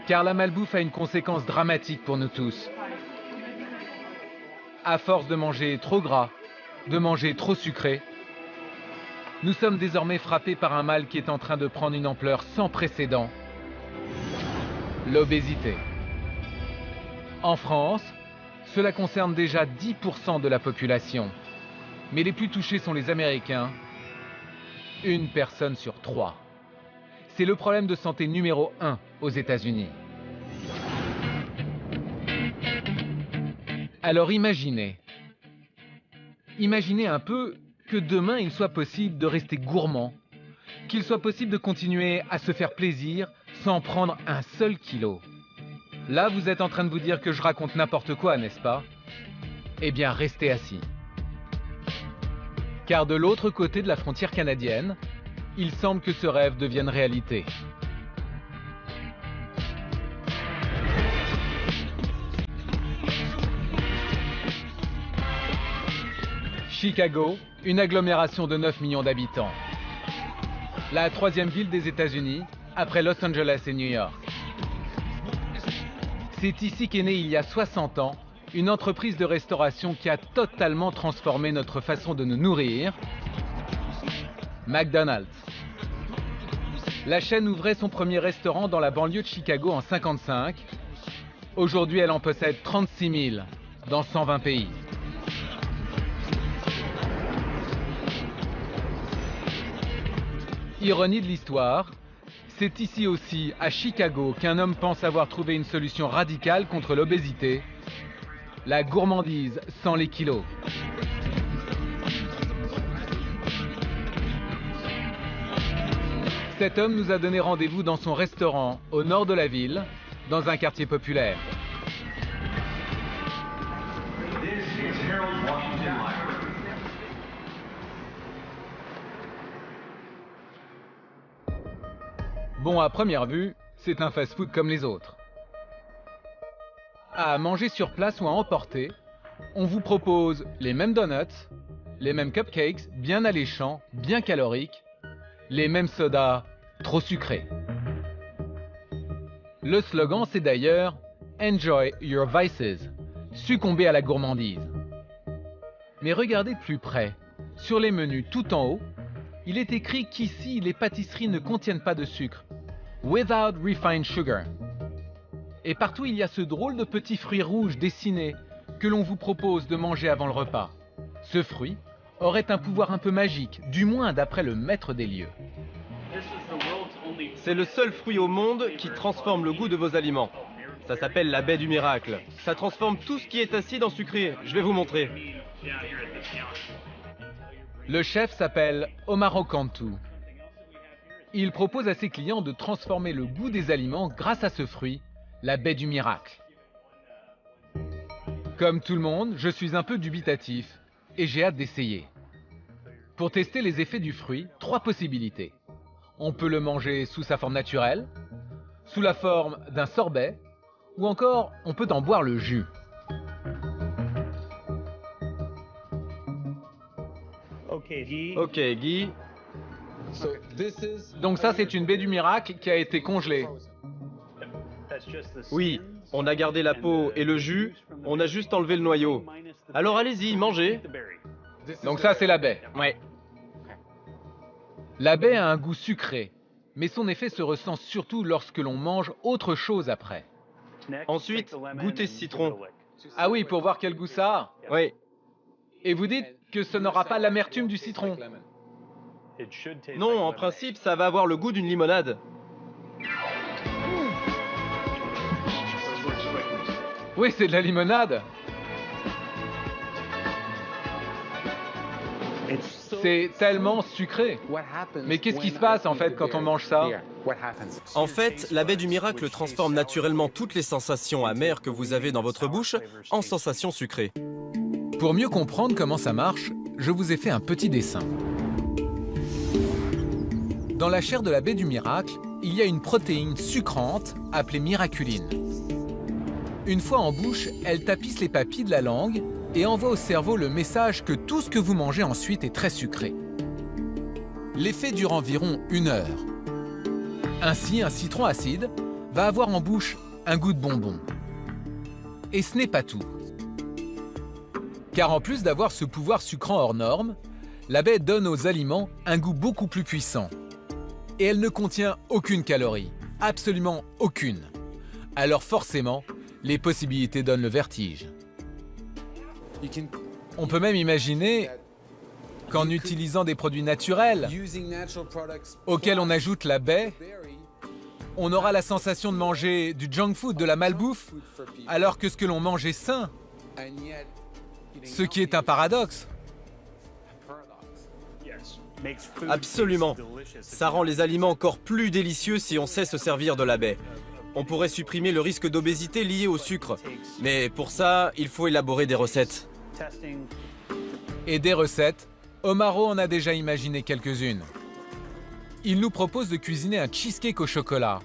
Car la malbouffe a une conséquence dramatique pour nous tous. À force de manger trop gras, de manger trop sucré, nous sommes désormais frappés par un mal qui est en train de prendre une ampleur sans précédent, l'obésité. En France, cela concerne déjà 10% de la population, mais les plus touchés sont les Américains, une personne sur 3. C'est le problème de santé numéro 1 aux États-Unis. Alors imaginez un peu que demain il soit possible de rester gourmand, qu'il soit possible de continuer à se faire plaisir sans prendre un seul kilo. Là, vous êtes en train de vous dire que je raconte n'importe quoi, n'est-ce pas? Eh bien, restez assis. Car de l'autre côté de la frontière canadienne, il semble que ce rêve devienne réalité. Chicago, une agglomération de 9 millions d'habitants. La troisième ville des États-Unis, après Los Angeles et New York. C'est ici qu'est née il y a 60 ans une entreprise de restauration qui a totalement transformé notre façon de nous nourrir, McDonald's. La chaîne ouvrait son premier restaurant dans la banlieue de Chicago en 1955. Aujourd'hui, elle en possède 36 000 dans 120 pays. Ironie de l'histoire, c'est ici aussi, à Chicago, qu'un homme pense avoir trouvé une solution radicale contre l'obésité, la gourmandise sans les kilos. Cet homme nous a donné rendez-vous dans son restaurant, au nord de la ville, dans un quartier populaire. Bon, à première vue, c'est un fast-food comme les autres. À manger sur place ou à emporter, on vous propose les mêmes donuts, les mêmes cupcakes bien alléchants, bien caloriques, les mêmes sodas trop sucrés. Le slogan, c'est d'ailleurs « Enjoy your vices », succomber à la gourmandise. Mais regardez de plus près, sur les menus tout en haut, il est écrit qu'ici, les pâtisseries ne contiennent pas de sucre. Without refined sugar. Et partout, il y a ce drôle de petit fruit rouge dessiné que l'on vous propose de manger avant le repas. Ce fruit aurait un pouvoir un peu magique, du moins d'après le maître des lieux. C'est le seul fruit au monde qui transforme le goût de vos aliments. Ça s'appelle la baie du miracle. Ça transforme tout ce qui est acide en sucré. Je vais vous montrer. Le chef s'appelle Omaro Cantu. Il propose à ses clients de transformer le goût des aliments grâce à ce fruit, la baie du miracle. Comme tout le monde, je suis un peu dubitatif et j'ai hâte d'essayer. Pour tester les effets du fruit, 3 possibilités. On peut le manger sous sa forme naturelle, sous la forme d'un sorbet, ou encore on peut en boire le jus. Ok, Guy. Donc ça, c'est une baie du miracle qui a été congelée. Oui, on a gardé la peau et le jus, on a juste enlevé le noyau. Alors allez-y, mangez. Donc ça, c'est la baie. Ouais. La baie a un goût sucré, mais son effet se ressent surtout lorsque l'on mange autre chose après. Ensuite, goûtez ce citron. Ah oui, pour voir quel goût ça a. Oui. Et vous dites que ce n'aura pas l'amertume du citron. Non, en principe, ça va avoir le goût d'une limonade. Oui, c'est de la limonade. C'est tellement sucré. Mais qu'est-ce qui se passe en fait quand on mange ça? En fait, la baie du miracle transforme naturellement toutes les sensations amères que vous avez dans votre bouche en sensations sucrées. Pour mieux comprendre comment ça marche, je vous ai fait un petit dessin. Dans la chair de la baie du miracle, il y a une protéine sucrante appelée miraculine. Une fois en bouche, elle tapisse les papilles de la langue et envoie au cerveau le message que tout ce que vous mangez ensuite est très sucré. L'effet dure environ 1 heure. Ainsi, un citron acide va avoir en bouche un goût de bonbon. Et ce n'est pas tout. Car en plus d'avoir ce pouvoir sucrant hors norme, la baie donne aux aliments un goût beaucoup plus puissant. Et elle ne contient aucune calorie, absolument aucune. Alors forcément, les possibilités donnent le vertige. On peut même imaginer qu'en utilisant des produits naturels auxquels on ajoute la baie, on aura la sensation de manger du junk food, de la malbouffe, alors que ce que l'on mange est sain. Ce qui est un paradoxe. Absolument. Ça rend les aliments encore plus délicieux si on sait se servir de la baie. On pourrait supprimer le risque d'obésité lié au sucre. Mais pour ça, il faut élaborer des recettes. Et des recettes, Omaro en a déjà imaginé quelques-unes. Il nous propose de cuisiner un cheesecake au chocolat.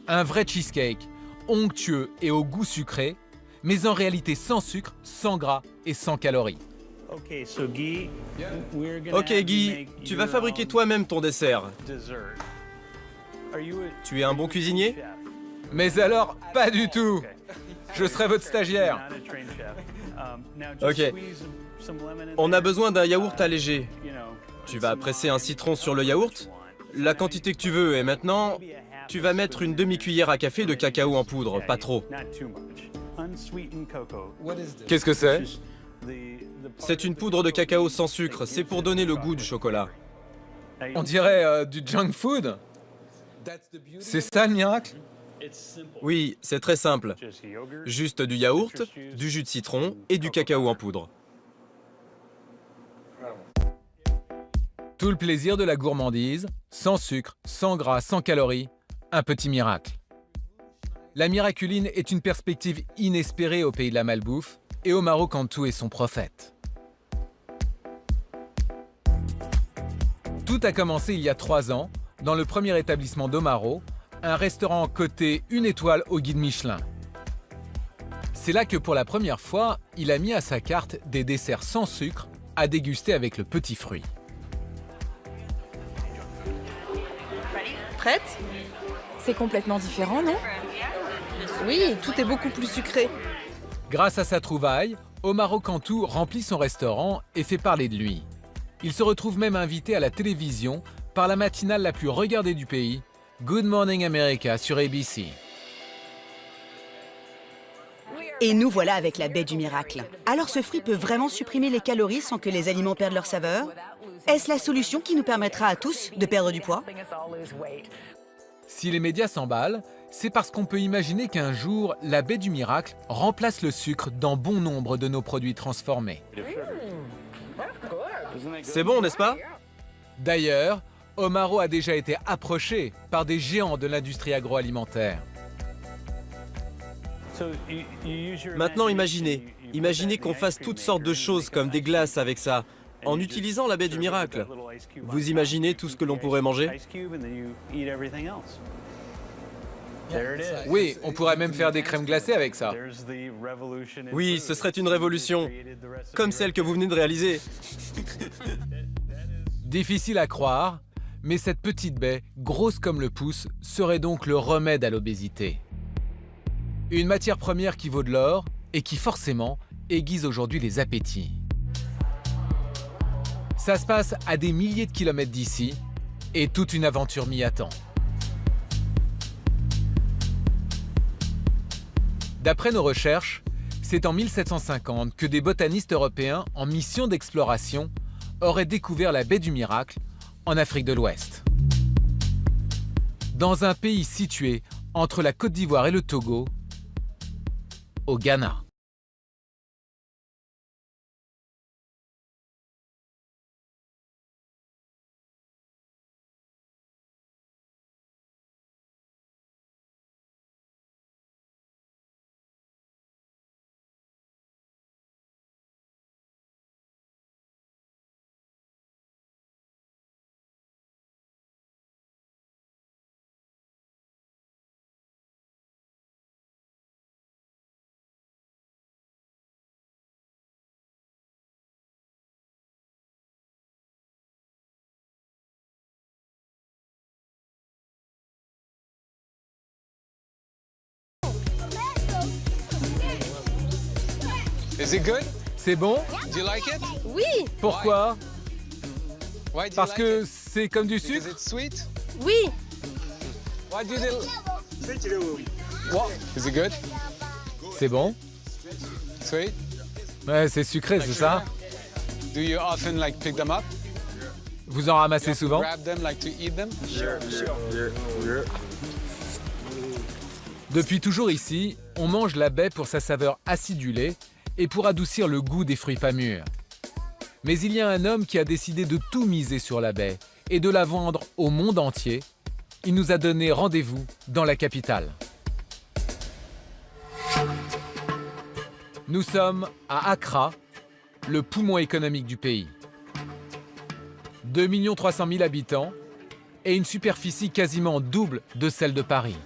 Un vrai cheesecake, onctueux et au goût sucré, mais en réalité sans sucre, sans gras et sans calories. Ok Guy, tu vas fabriquer toi-même ton dessert. Tu es un bon cuisinier? Mais alors, pas du tout. Je serai votre stagiaire. Ok. On a besoin d'un yaourt allégé. Tu vas presser un citron sur le yaourt, la quantité que tu veux, et maintenant, tu vas mettre une demi-cuillère à café de cacao en poudre, pas trop. Qu'est-ce que c'est? C'est une poudre de cacao sans sucre, c'est pour donner le goût du chocolat. On dirait du junk food. C'est ça le miracle? Oui, c'est très simple. Juste du yaourt, du jus de citron et du cacao en poudre. Tout le plaisir de la gourmandise, sans sucre, sans gras, sans calories, un petit miracle. La miraculine est une perspective inespérée au pays de la malbouffe, et Omaro Cantu est son prophète. Tout a commencé il y a 3 ans, dans le premier établissement d'Omaro, un restaurant coté 1 étoile au guide Michelin. C'est là que pour la première fois, il a mis à sa carte des desserts sans sucre à déguster avec le petit fruit. Prête? C'est complètement différent, non? Oui, tout est beaucoup plus sucré. Grâce à sa trouvaille, Omaro Cantu remplit son restaurant et fait parler de lui. Il se retrouve même invité à la télévision par la matinale la plus regardée du pays, Good Morning America sur ABC. Et nous voilà avec la baie du miracle. Alors ce fruit peut vraiment supprimer les calories sans que les aliments perdent leur saveur? Est-ce la solution qui nous permettra à tous de perdre du poids? Si les médias s'emballent, c'est parce qu'on peut imaginer qu'un jour, la baie du miracle remplace le sucre dans bon nombre de nos produits transformés. C'est bon, n'est-ce pas? D'ailleurs, Omaro a déjà été approché par des géants de l'industrie agroalimentaire. Maintenant, imaginez qu'on fasse toutes sortes de choses comme des glaces avec ça, en utilisant la baie du miracle. Vous imaginez tout ce que l'on pourrait manger? Oui, on pourrait même faire des crèmes glacées avec ça. Oui, ce serait une révolution, comme celle que vous venez de réaliser. Difficile à croire, mais cette petite baie, grosse comme le pouce, serait donc le remède à l'obésité. Une matière première qui vaut de l'or et qui forcément aiguise aujourd'hui les appétits. Ça se passe à des milliers de kilomètres d'ici et toute une aventure m'y attend. D'après nos recherches, c'est en 1750 que des botanistes européens en mission d'exploration auraient découvert la baie du miracle en Afrique de l'Ouest. Dans un pays situé entre la Côte d'Ivoire et le Togo, au Ghana. Is it good? C'est bon? Do you like it? Oui, Pourquoi? Why do you Parce like que it? c'est comme du Because sucre? it's sweet? oui. Why do you What? Is it good? C'est bon? Sweet? Ouais, c'est sucré, c'est ça? Do you often like pick them up? Vous en ramassez souvent? Grab them, like to eat them? Depuis toujours ici, on mange la baie pour sa saveur acidulée et pour adoucir le goût des fruits pas mûrs. Mais il y a un homme qui a décidé de tout miser sur la baie et de la vendre au monde entier. Il nous a donné rendez-vous dans la capitale. Nous sommes à Accra, le poumon économique du pays. 2 300 000 habitants et une superficie quasiment double de celle de Paris.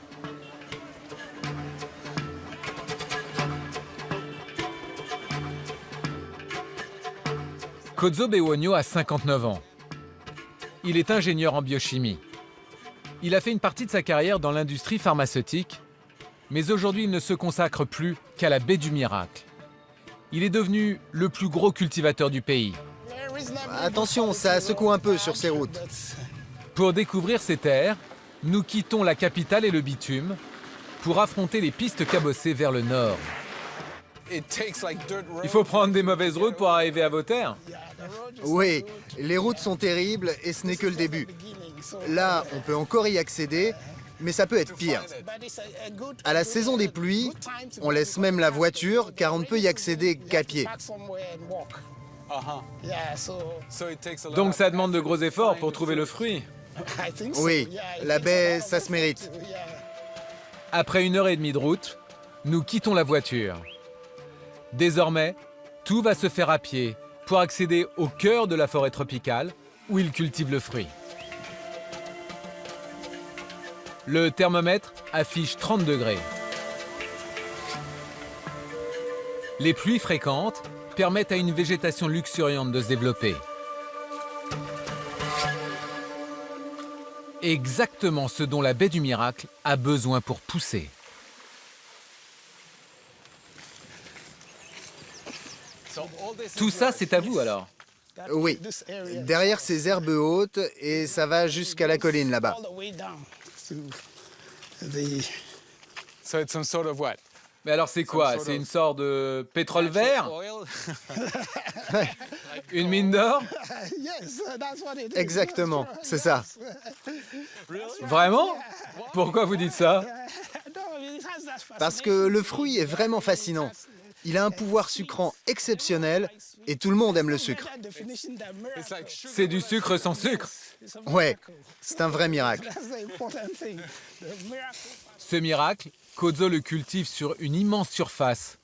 Kodzo Bewonyo a 59 ans. Il est ingénieur en biochimie. Il a fait une partie de sa carrière dans l'industrie pharmaceutique, mais aujourd'hui il ne se consacre plus qu'à la baie du Miracle. Il est devenu le plus gros cultivateur du pays. Attention, ça secoue un peu sur ces routes. Pour découvrir ces terres, nous quittons la capitale et le bitume pour affronter les pistes cabossées vers le nord. Il faut prendre des mauvaises routes pour arriver à vos terres. Oui, les routes sont terribles et ce n'est que le début. Là, on peut encore y accéder, mais ça peut être pire. À la saison des pluies, on laisse même la voiture car on ne peut y accéder qu'à pied. Donc ça demande de gros efforts pour trouver le fruit. Oui, la baie, ça se mérite. Après 1h30 de route, nous quittons la voiture. Désormais, tout va se faire à pied pour accéder au cœur de la forêt tropicale où ils cultivent le fruit. Le thermomètre affiche 30 degrés. Les pluies fréquentes permettent à une végétation luxuriante de se développer. Exactement ce dont la baie du Miracle a besoin pour pousser. Tout ça, c'est à vous alors? Oui, derrière ces herbes hautes et ça va jusqu'à la colline là-bas. So it's some sort of what? Mais alors c'est quoi? C'est une sorte de pétrole vert? Une mine d'or? Exactement, c'est ça. Vraiment? Pourquoi vous dites ça? Parce que le fruit est vraiment fascinant. Il a un pouvoir sucrant exceptionnel et tout le monde aime le sucre. C'est du sucre sans sucre. Ouais, c'est un vrai miracle. Ce miracle, Kodzo le cultive sur une immense surface